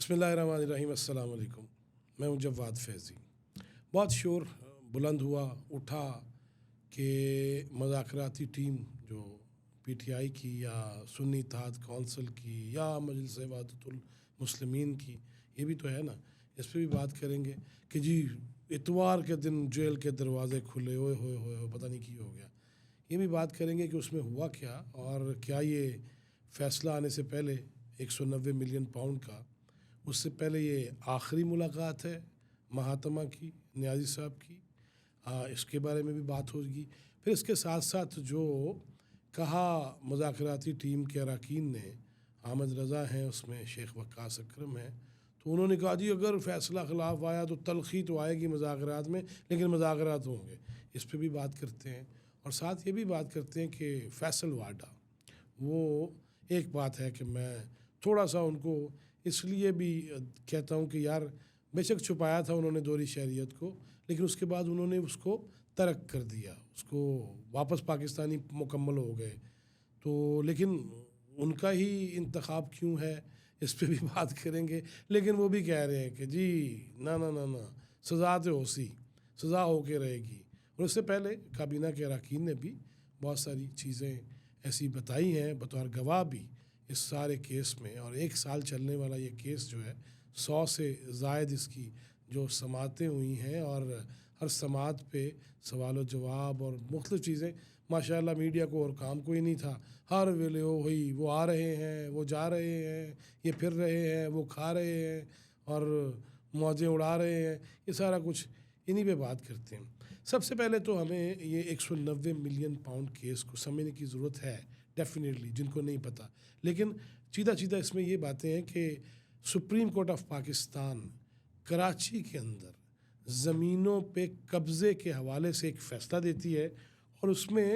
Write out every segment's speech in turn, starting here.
बिस्मिल्लाहिर्रहमानिर्रहीम, अस्सलाम वालेकुम। मैं हूं जवाद फैज़ी। बहुत शोर बुलंद हुआ उठा कि मुज़ाकराती टीम जो पीटीआई की या सुन्नी इत्तेहाद कौंसिल की या मजलिस वहदतुल मुस्लिमीन की, ये भी तो है ना, इस पर भी बात करेंगे कि जी इतवार के दिन जेल के दरवाज़े खुले, ओए होए होए होए, पता नहीं क्यों हो गया। ये भी बात करेंगे कि उसमें हुआ क्या और क्या ये फ़ैसला आने से पहले 190 मिलियन पाउंड का, उससे पहले ये आखिरी मुलाकात है महात्मा की, नियाज़ी साहब की। इसके बारे में भी बात होगी। फिर इसके साथ साथ जो कहा मुज़ाकराती टीम के अरकान ने, अहमद रज़ा हैं उसमें, शेख वक्कास अकरम हैं, तो उन्होंने कहा जी अगर फ़ैसला ख़िलाफ़ आया तो तलख़ी तो आएगी मुज़ाकरात में, लेकिन मुज़ाकरात होंगे। इस पर भी बात करते हैं और साथ ये भी बात करते हैं कि फैसल वाडा, वो एक बात है कि मैं थोड़ा सा उनको इसलिए भी कहता हूँ कि यार बेशक छुपाया था उन्होंने दोहरी शहरियत को, लेकिन उसके बाद उन्होंने उसको तर्क कर दिया, उसको वापस पाकिस्तानी मुकम्मल हो गए। तो लेकिन उनका ही इंतखाब क्यों है, इस पे भी बात करेंगे। लेकिन वो भी कह रहे हैं कि जी ना ना ना ना, सज़ा तो होसी, सज़ा होके रहेगी। और उससे पहले काबीना के अरकान ने भी बहुत सारी चीज़ें ऐसी बताई हैं बतौर गवाह भी इस सारे केस में। और 1 साल चलने वाला ये केस जो है, 100 से ज़ायद इसकी जो समातें हुई हैं और हर समात पे सवाल व जवाब और मुख्तलिफ़ चीज़ें। माशाअल्लाह मीडिया को और काम कोई नहीं था, हर वेले वही, वो आ रहे हैं, वो जा रहे हैं, ये फिर रहे हैं, वो खा रहे हैं और मौजें उड़ा रहे हैं, ये सारा कुछ इन्हीं पे बात करते हैं। सबसे पहले तो हमें ये 190 मिलियन पाउंड केस को समझने की ज़रूरत है डेफिनेटली, जिनको नहीं पता। लेकिन सीधा सीधा इसमें ये बातें हैं कि supreme court of Pakistan Karachi के अंदर ज़मीनों पे कब्ज़े के हवाले से एक फ़ैसला देती है और उसमें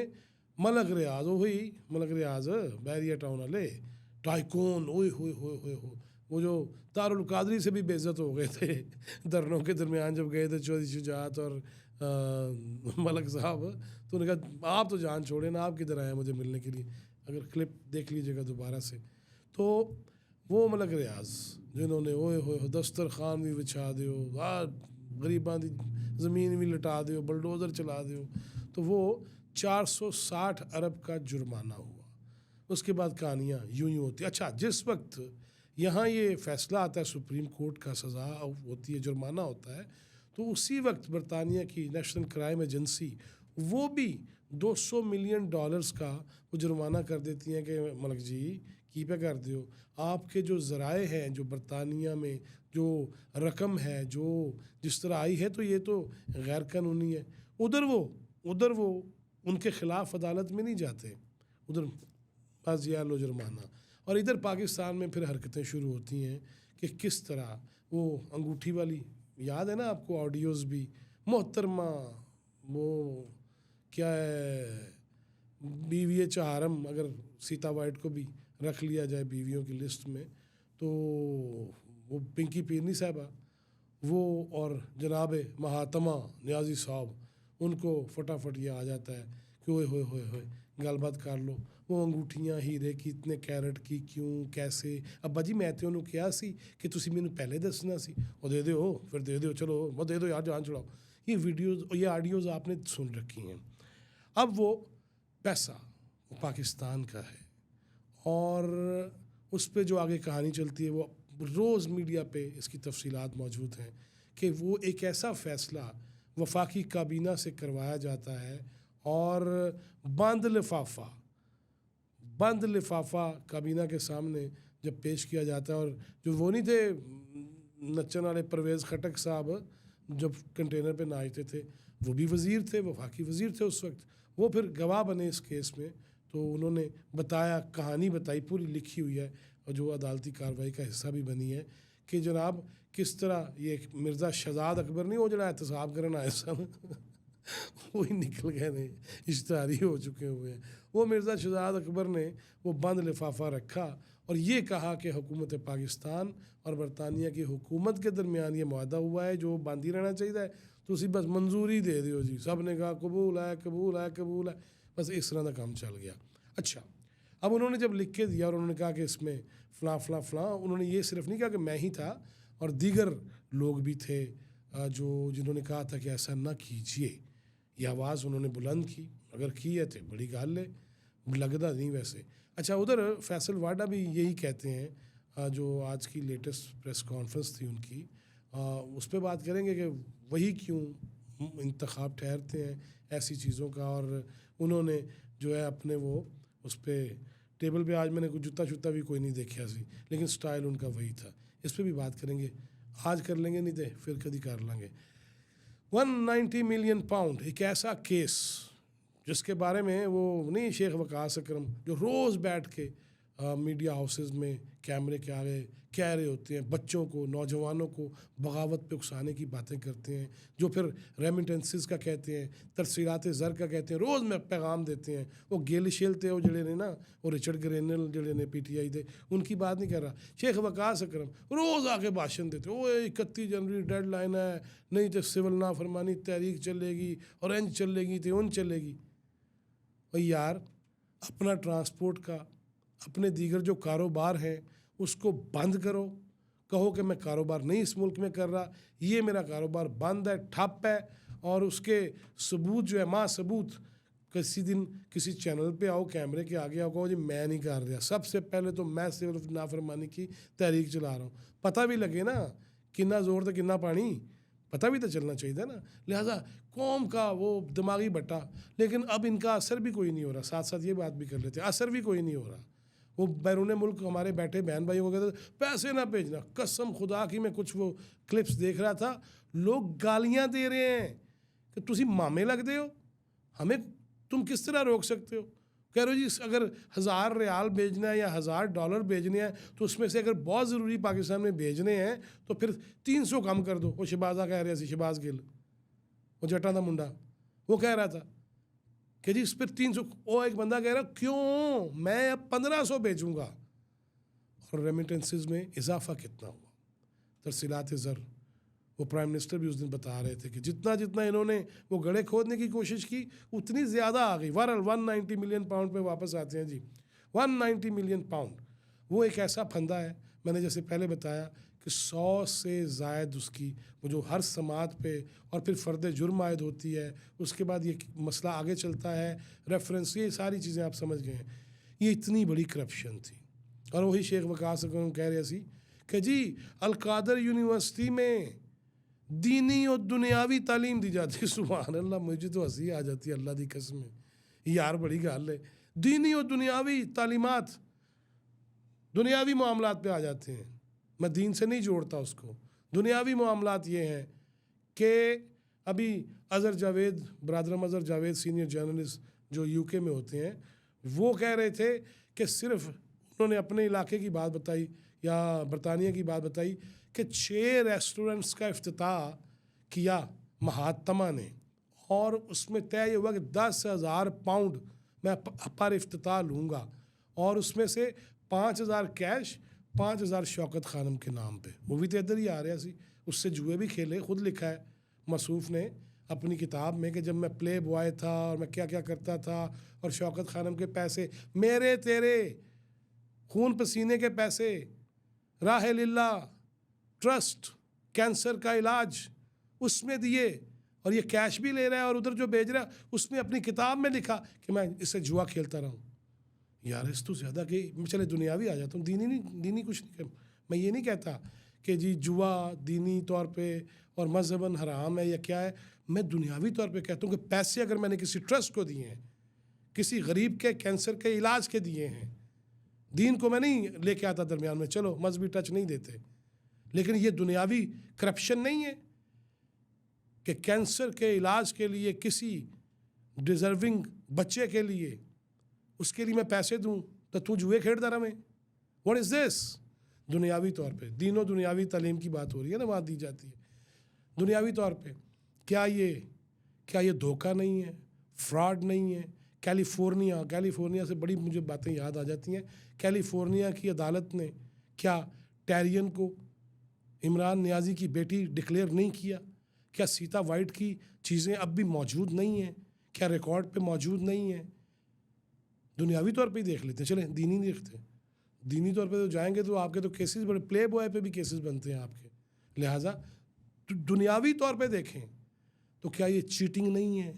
मलक रियाज हुई, मलक रियाज बैरिया टाउन वाले टाइकून, ओए होए होए होए हो, वो जो दारुल कादरी से भी बेइज्जत हो गए थे धरनों के दरमियान जब गए थे चौधरी शुजात और मलक साहब, तो उन्होंने कहा आप तो जान छोड़े ना, आप किधर आए मुझे मिलने के लिए। अगर क्लिप देख लीजिएगा दोबारा से, तो वो मलक रियाज जिन्होंने ओए होए दस्तरखान भी बिछा दियो, गरीबां दी ज़मीन भी लटा दियो, बुलडोज़र चला दियो, तो वो 460 अरब का जुर्माना हुआ। उसके बाद कहानियाँ यूं यूं होती। अच्छा, जिस वक्त यहाँ ये फ़ैसला आता है सुप्रीम कोर्ट का, सज़ा होती है, जुर्माना होता है, तो उसी वक्त बरतानिया की नेशनल क्राइम एजेंसी वो भी 200 मिलियन डॉलर्स का वो जुर्माना कर देती हैं कि मलक जी की पे कर दियो, आपके जो ज़राए हैं, जो बरतानिया में जो रकम है, जो जिस तरह आई है, तो ये तो गैर कानूनी है। उधर वो उनके ख़िलाफ़ अदालत में नहीं जाते, उधर बस ये लो जुर्माना। और इधर पाकिस्तान में फिर हरकतें शुरू होती हैं कि किस तरह वो अंगूठी वाली, याद है ना आपको ऑडियोज़ भी, मोहतरमा वो क्या है, बीवी चहारम, अगर सीता वाइट को भी रख लिया जाए बीवियों की लिस्ट में, तो वो पिंकी पीरनी साहबा वो और जनाब महात्मा नियाज़ी साहब, उनको फटाफट ये आ जाता है कि ओए होए होए होए गलबात कर लो, वो अंगूठियाँ हीरे की इतने कैरेट की क्यों, कैसे। अब्बा जी मैं तो उन्होंने कहा सी कि तुसी मैनू पहले दसना सी, और दे दो, फिर दे दो, चलो वो दे दो यार, जान छुड़ाओ। ये वीडियोज़, ये ऑडियोज़ आपने सुन रखी हैं। अब वो पैसा वो पाकिस्तान का है और उस पर जो आगे कहानी चलती है वो रोज़ मीडिया पे इसकी तफसीलात मौजूद हैं कि वो एक ऐसा फ़ैसला वफाकी काबीना से करवाया जाता है और बंद लिफाफा काबीना के सामने जब पेश किया जाता है, और जो वो नहीं थे नच्चन वाले परवेज़ खटक साहब जब कंटेनर पे नाचते थे, वो भी वज़ीर थे, वफाकी वज़ीर थे उस वक्त, वो फिर गवाह बने इस केस में। तो उन्होंने बताया, कहानी बताई, पूरी लिखी हुई है और जो अदालती कार्रवाई का हिस्सा भी बनी है कि जनाब किस तरह ये मिर्ज़ा शहजाद अकबर नहीं, वो जरा एहतसाब करना आए सन वही निकल गए ने, इश्तारी हो चुके हुए हैं। वो मिर्ज़ा शहजाद अकबर ने वो बंद लिफाफा रखा और ये कहा कि हुकूमत पाकिस्तान और बरतानिया की हुकूमत के दरमियान ये मुआहदा हुआ है जो बंद ही रहना चाहिए, तो उसी बस मंजूरी दे दियो जी। सब ने कहा कबूल है, कबूल है, कबूल है, बस इस तरह का काम चल गया। अच्छा, अब उन्होंने जब लिख के दिया और उन्होंने कहा कि इसमें फ़लाँ फ़लाँ फ़लाँ, उन्होंने ये सिर्फ नहीं कहा कि मैं ही था और दीगर लोग भी थे जिन्होंने कहा था कि ऐसा ना कीजिए। ये आवाज़ उन्होंने बुलंद की, अगर की है तो बड़ी गाल है, लगता नहीं वैसे। अच्छा, उधर फैसल वाडा भी यही कहते हैं, जो आज की लेटेस्ट प्रेस कॉन्फ्रेंस थी उनकी, उस पर बात करेंगे कि वही क्यों इंतखाब ठहरते हैं ऐसी चीज़ों का, और उन्होंने जो है अपने वो उस पर टेबल पे आज मैंने कुछ जूता शूता भी कोई नहीं देखा सी, लेकिन स्टाइल उनका वही था। इस पर भी बात करेंगे, आज कर लेंगे, नहीं तो फिर कभी कर लेंगे। 190 मिलियन पाउंड, एक ऐसा केस जिसके बारे में वो नहीं शेख वकास अकरम जो रोज़ बैठ के मीडिया हाउसेस में कैमरे के आगे कह रहे होते हैं, बच्चों को, नौजवानों को बगावत पे उकसाने की बातें करते हैं, जो फिर रेमिटेंसेस का कहते हैं, तरसीलात ज़र का कहते हैं, रोज़ में पैगाम देते हैं। वो गेलिशेल थे वो जड़े ने ना, वो रिचर्ड ग्रेनल जड़े ने PTI थे, उनकी बात नहीं कर रहा। शेख वकास अकरम रोज़ आके भाषण देते, वो 31 जनवरी डेड लाइन है, नहीं तो सिविल नाफरमानी तहरीक चलेगी और इंज चलेगी तो उन चलेगी। और यार, अपना ट्रांसपोर्ट का, अपने दीगर जो कारोबार हैं उसको बंद करो, कहो कि मैं कारोबार नहीं इस मुल्क में कर रहा, ये मेरा कारोबार बंद है, ठप है, और उसके सबूत जो है, माँ सबूत, किसी दिन किसी चैनल पे आओ, कैमरे के आगे आओ, कहो जी मैं नहीं कर रहा, सबसे पहले तो मैं सिर्फ नाफरमानी की तहरीक चला रहा हूँ। पता भी लगे ना कितना जोर तो कितना पानी, पता भी तो चलना चाहिए था ना। लिहाजा कौम का वो दिमागी बट्टा, लेकिन अब इनका असर भी कोई नहीं हो रहा। साथ साथ ये बात भी कर लेते हैं, असर भी कोई नहीं हो रहा। वो बैरून मुल्क हमारे बैठे बहन भाइयों को कहते पैसे ना भेजना, कसम खुदा की मैं कुछ वो क्लिप्स देख रहा था, लोग गालियां दे रहे हैं कि तुसी मामे लगते हो, हमें तुम किस तरह रोक सकते हो। कह रहे हो जी अगर 1000 रियाल भेजना है या $1000 भेजने हैं तो उसमें से अगर बहुत ज़रूरी पाकिस्तान में भेजने हैं तो फिर 300 कम कर दो। वो शहबाजा कह रहे थे, शहबाज गिल, वो जटा का मुंडा, वो कह रहा था कि जी इस पर 300। वो एक बंदा कह रहा क्यों, मैं अब 1500 भेजूंगा। और रेमिटेंसेस में इजाफा कितना हुआ, तरसीलात ज़र, वो प्राइम मिनिस्टर भी उस दिन बता रहे थे कि जितना जितना इन्होंने वो गड़े खोदने की कोशिश की उतनी ज़्यादा आ गई। 190 मिलियन पाउंड पे वापस आते हैं जी, 190 मिलियन पाउंड। वो एक ऐसा फंदा है, मैंने जैसे पहले बताया कि 100 से ज़ायद उसकी वो जो हर समात पे और फिर फ़र्द जुर्म आयद होती है, उसके बाद ये मसला आगे चलता है, रेफरेंस, ये सारी चीज़ें आप समझ गए हैं। ये इतनी बड़ी करप्शन थी। और वही शेख वकास अकरम कह रहे सी कि जी अलकादर यूनिवर्सिटी में दीनी और दुनियावी तालीम दी जाती है। सुभान अल्लाह, मुझे तो हंसी आ जाती है अल्लाह दी कसम, यार बड़ी गल है। दीनी और दुनियावी तालीमात दुनियावी मामलात पे आ जाते हैं, मैं दीन से नहीं जोड़ता उसको। दुनियावी मामलात ये हैं कि अभी अज़हर जावेद, ब्रादरम अज़हर जावेद, सीनियर जर्नलिस्ट जो UK में होते हैं, वो कह रहे थे कि सिर्फ उन्होंने अपने इलाके की बात बताई या बरतानिया की बात बताई कि 6 रेस्टोरेंट्स का इफ्तिताह किया महात्मा ने, और उसमें तय हुआ कि 10,000 पाउंड मैं पर इफ्तिताह लूँगा, और उसमें से 5,000 कैश, 5,000 शौकत खानम के नाम पे। वो भी तो इधर ही आ रहा सी, उससे जुए भी खेले। खुद लिखा है मसूफ़ ने अपनी किताब में कि जब मैं प्ले बॉय था और मैं क्या क्या करता था, और शौकत खानम के पैसे, मेरे तेरे खून पसीने के पैसे, राह लिल्ला ट्रस्ट, कैंसर का इलाज, उसमें दिए, और ये कैश भी ले रहा है, और उधर जो भेज रहा है उसने अपनी किताब में लिखा कि मैं इससे जुआ खेलता रहा हूँ। यार इस तो ज़्यादा कि चले दुनियावी आ जाता हूँ, दीनी नहीं, दीनी कुछ नहीं। मैं ये नहीं कहता कि जी जुआ दीनी तौर पे और मज़हबन हराम है या क्या है, मैं दुनियावी तौर पे कहता हूँ कि पैसे अगर मैंने किसी ट्रस्ट को दिए हैं, किसी गरीब के कैंसर के इलाज के दिए हैं, दीन को मैं नहीं लेके आता दरमियान में, चलो मजहबी टच नहीं देते, लेकिन ये दुनियावी करप्शन नहीं है कि कैंसर के इलाज के लिए किसी डिज़र्विंग बच्चे के लिए, उसके लिए मैं पैसे दूं तो तू जुए खेलता रहा मैं। What is this? दुनियावी तौर पे दीनों दुनियावी तालीम की बात हो रही है ना, वहाँ दी जाती है दुनियावी तौर पे। क्या ये धोखा नहीं है, फ्रॉड नहीं है? कैलिफोर्निया से बड़ी मुझे बातें याद आ जाती हैं। कैलिफोर्निया की अदालत ने क्या टैरियन को इमरान नियाज़ी की बेटी डिक्लेयर नहीं किया? क्या सीता वाइट की चीज़ें अब भी मौजूद नहीं हैं? क्या रिकॉर्ड पे मौजूद नहीं है? दुनियावी तौर पे ही देख लेते हैं, चलें दीनी नहीं देखते। दीनी तौर पे तो जाएंगे तो आपके तो केसेस बड़े, प्ले बॉय पे भी केसेस बनते हैं आपके। लिहाजा दुनियावी तौर पे देखें तो क्या ये चीटिंग नहीं है,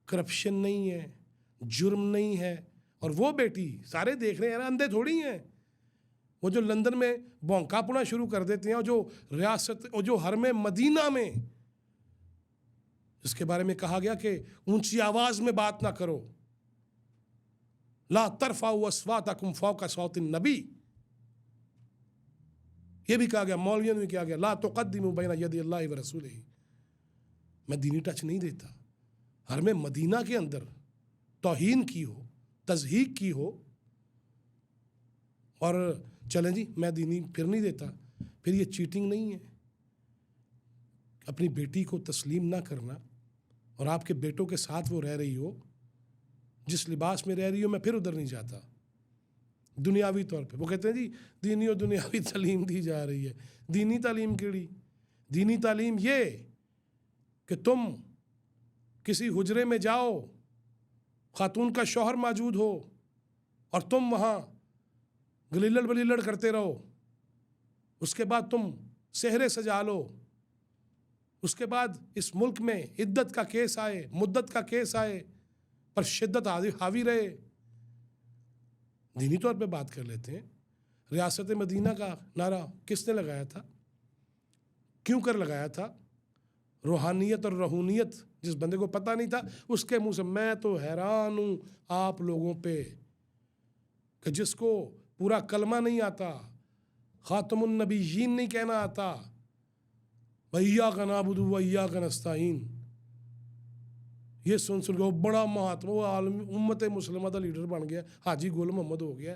करप्शन नहीं है, जुर्म नहीं है? और वो बेटी सारे देख रहे हैं ना, अंधे थोड़ी हैं। वो जो लंदन में भौंकापुना शुरू कर देते हैं, और जो रियासत और जो हरम मदीना में इसके बारे में कहा गया कि ऊंची आवाज में बात ना करो, ला तरफाउ अस्वातकुम फौका सौतिन नबी, ये भी कहा गया, मौलवियों में किया गया, ला तुक़द्दिमू बैना यदी अल्लाह व रसूलिही। मैं दीनी टच नहीं देता। हरम मदीना के अंदर तौहीन की हो, तज़हीक की हो, और चलें जी मैं दीनी फिर नहीं देता, फिर ये चीटिंग नहीं है? अपनी बेटी को तस्लीम ना करना, और आपके बेटों के साथ वो रह रही हो, जिस लिबास में रह रही हो, मैं फिर उधर नहीं जाता। दुनियावी तौर पे वो कहते हैं जी दीनी और दुनियावी तालीम दी जा रही है। दीनी तालीम केड़ी? दीनी तालीम ये कि तुम किसी हुजरे में जाओ, खातून का शौहर मौजूद हो, और तुम वहाँ गलीलड़ बलीलड़ करते रहो, उसके बाद तुम सेहरे सजा लो, उसके बाद इस मुल्क में इद्दत का केस आए, मुद्दत का केस आए, पर शिद्दत हावी रहे। दीनी तौर पे बात कर लेते हैं। रियासत मदीना का नारा किसने लगाया था, क्यों कर लगाया था? रूहानियत और रहूनियत जिस बंदे को पता नहीं था, उसके मुंह से। मैं तो हैरान हूँ आप लोगों पे कि जिसको पूरा कलमा नहीं आता, खातमुन नबीयीन नहीं कहना आता, वइय्याका नअबुदु वइय्याका नस्तईन, ये सुन के वो बड़ा महात्मा, वो आलम उम्मत मुस्लिमा का लीडर बन गया, हाजी गुल मोहम्मद हो गया,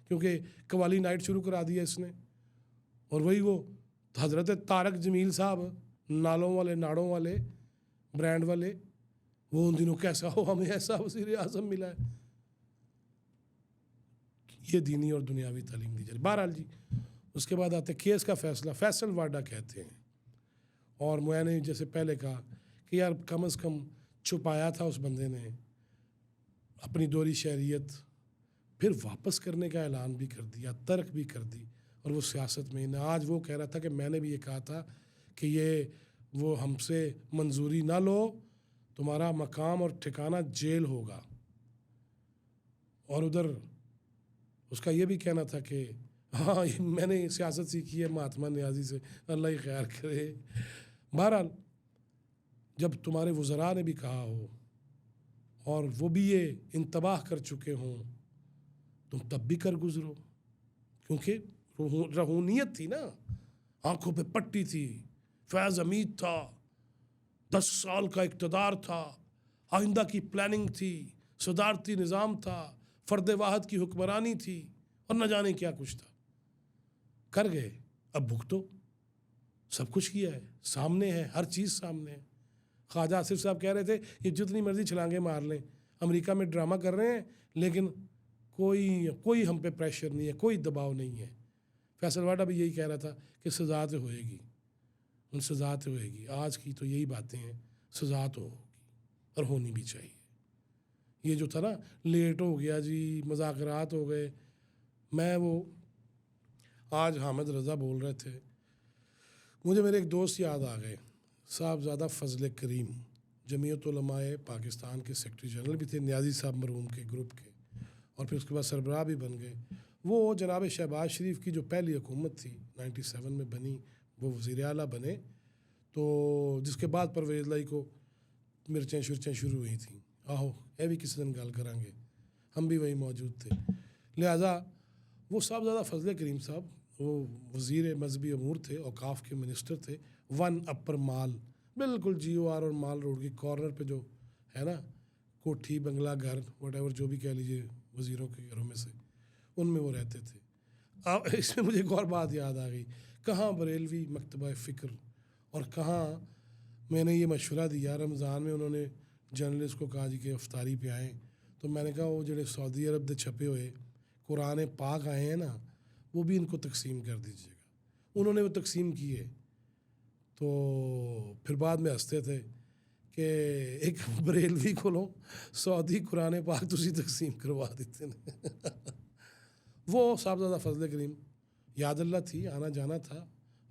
क्योंकि कवाली नाइट शुरू करा दिया इसने। और वही वो हज़रत तारक जमील साहब, नालों वाले, नाड़ों वाले, ब्रांड वाले, वो उन दिनों कैसा हो, हमें ऐसा वज़ीर आज़म मिला है। ये दीनी और दुनियावी तालीम दी जा रही। बहरहाल जी, उसके बाद आते केस का फैसला, फैसल वाडा कहते हैं। और मैंने जैसे पहले कहा कि यार कम अज़ कम छुपाया था उस बंदे ने अपनी दोहरी शहरियत, फिर वापस करने का ऐलान भी कर दिया, तर्क भी कर दी, और वो सियासत में न। आज वो कह रहा था कि मैंने भी ये कहा था कि ये वो हमसे मंजूरी ना लो, तुम्हारा मकाम और ठिकाना जेल होगा। और उधर उसका ये भी कहना था कि हाँ मैंने सियासत सीखी है महात्मा न्याजी से, अल्लाह ही खैर करे। बहरहाल जब तुम्हारे वज़रा ने भी कहा हो और वो भी ये इंतबाह कर चुके हों, तुम तब भी कर गुजरो, क्योंकि रहूनियत थी ना, आंखों पे पट्टी थी, फैज़ हमीद था, 10 साल का इक़्तिदार था, आइंदा की प्लानिंग थी, सदारती निज़ाम था, फ़र्द वाहद की हुक्मरानी थी, और न जाने क्या कुछ था। कर गए, अब भुगतो। सब कुछ किया है, सामने है, हर चीज़ सामने है। ख्वाजा आसिफ साहब कह रहे थे ये जितनी मर्जी छलांगे मार लें, अमेरिका में ड्रामा कर रहे हैं, लेकिन कोई हम पे प्रेशर नहीं है, कोई दबाव नहीं है। फैसल वाडा भी यही कह रहा था कि सज़ा तो होएगी, उन सज़ा तो होएगी। आज की तो यही बातें हैं, सज़ा तो होगी और होनी भी चाहिए। ये जो था ना लेट हो गया जी, मज़ाकरात हो गए। मैं वो आज हामिद रज़ा बोल रहे थे, मुझे मेरे एक दोस्त याद आ गए, साहबज़ादा फजल करीम, जमीयत उलमाए पाकिस्तान के सेक्रेटरी जनरल भी थे, न्याजी साहब मरहूम के ग्रुप के, और फिर उसके बाद सरबराह भी बन गए। वो जनाब शहबाज शरीफ की जो पहली हुकूमत थी 97 में बनी, वो वज़ीर आला बने, तो जिसके बाद परवेज़ लाई को मिर्चें शुरचें शुरू हुई थी। आहो ये भी किसी दिन गल करांगे, हम भी वहीं मौजूद थे। लिहाजा वो साहबज़ादा फजल करीम साहब वो वज़ीर मजहबी अमूर थे, औकाफ के मिनिस्टर थे। 1 अपर माल, बिल्कुल GOR और माल रोड की कॉर्नर पे जो है ना कोठी, बंगला, घर, वट जो भी कह लीजिए वज़ीरों के घरों में से, उनमें वो रहते थे। अब इसमें मुझे एक और बात याद आ गई, कहाँ बरेलवी मकतबा फ़िक्र, और कहाँ मैंने ये मशवरा दिया रमज़ान में, उन्होंने जर्नलिस्ट को कहा जी कि अफ्तारी पे आएँ, तो मैंने कहा वो जो सऊदी अरब दे छपे हुए कुरान पाक आए हैं ना, वो भी इनको तकसीम कर दीजिएगा। उन्होंने वो तकसीम किए, तो फिर बाद में हंसते थे कि एक बरेलवी को सऊदी कुरान पाक तुसी तकसीम करवा देते ने। वो साहबजादा फजल करीम याद अल्लाह थी, आना जाना था,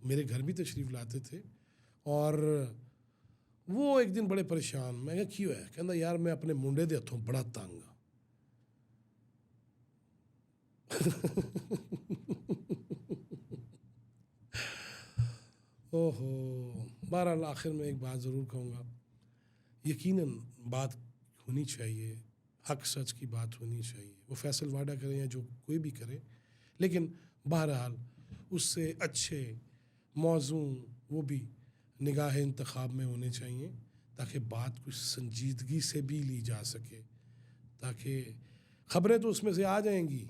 मेरे घर भी तशरीफ़ लाते थे। और वो एक दिन बड़े परेशान, मैं कहा क्यों है? कहता यार मैं अपने मुंडे दे हथों बड़ा तंग हाँ। ओहो। बहरहाल आखिर में एक बात ज़रूर कहूँगा, यकीनन बात होनी चाहिए, हक सच की बात होनी चाहिए, वो फैसल वाडा करें या जो कोई भी करे, लेकिन बहरहाल उससे अच्छे मौजू वो भी निगाह इंतखाब में होने चाहिए ताकि बात कुछ संजीदगी से भी ली जा सके, ताकि ख़बरें तो उसमें से आ जाएंगी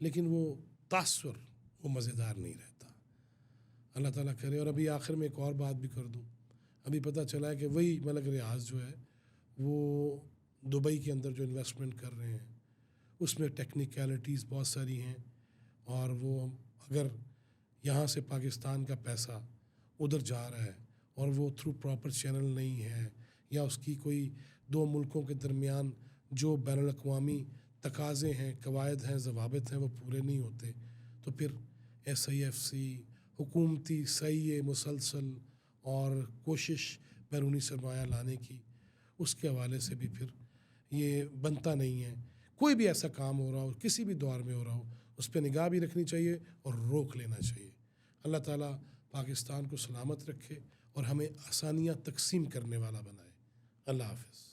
लेकिन वो तासुर वो मज़ेदार नहीं रहता। अल्लाह ताला करे। और अभी आखिर में एक और बात भी कर दूँ, अभी पता चला है कि वही मलक रियाज जो है वो दुबई के अंदर जो इन्वेस्टमेंट कर रहे हैं उसमें टेक्निकलिटीज़ बहुत सारी हैं, और वो अगर यहाँ से पाकिस्तान का पैसा उधर जा रहा है और वो थ्रू प्रॉपर चैनल नहीं है, या उसकी कोई दो मुल्कों के दरमियान जो बैनुल अक़वामी तकाज़े हैं, कवायद हैं, ज़वाबित हैं, वो पूरे नहीं होते, तो फिर SIFC हुकूमती सही मुसलसल और कोशिश बैरूनी सरमाया लाने की, उसके हवाले से भी फिर ये बनता नहीं है। कोई भी ऐसा काम हो रहा हो, किसी भी दौर में हो रहा हो, उस पर निगाह भी रखनी चाहिए और रोक लेना चाहिए। अल्लाह ताला पाकिस्तान को सलामत रखे और हमें आसानियाँ तकसीम करने वाला बनाए। अल्लाह हाफ़िज़।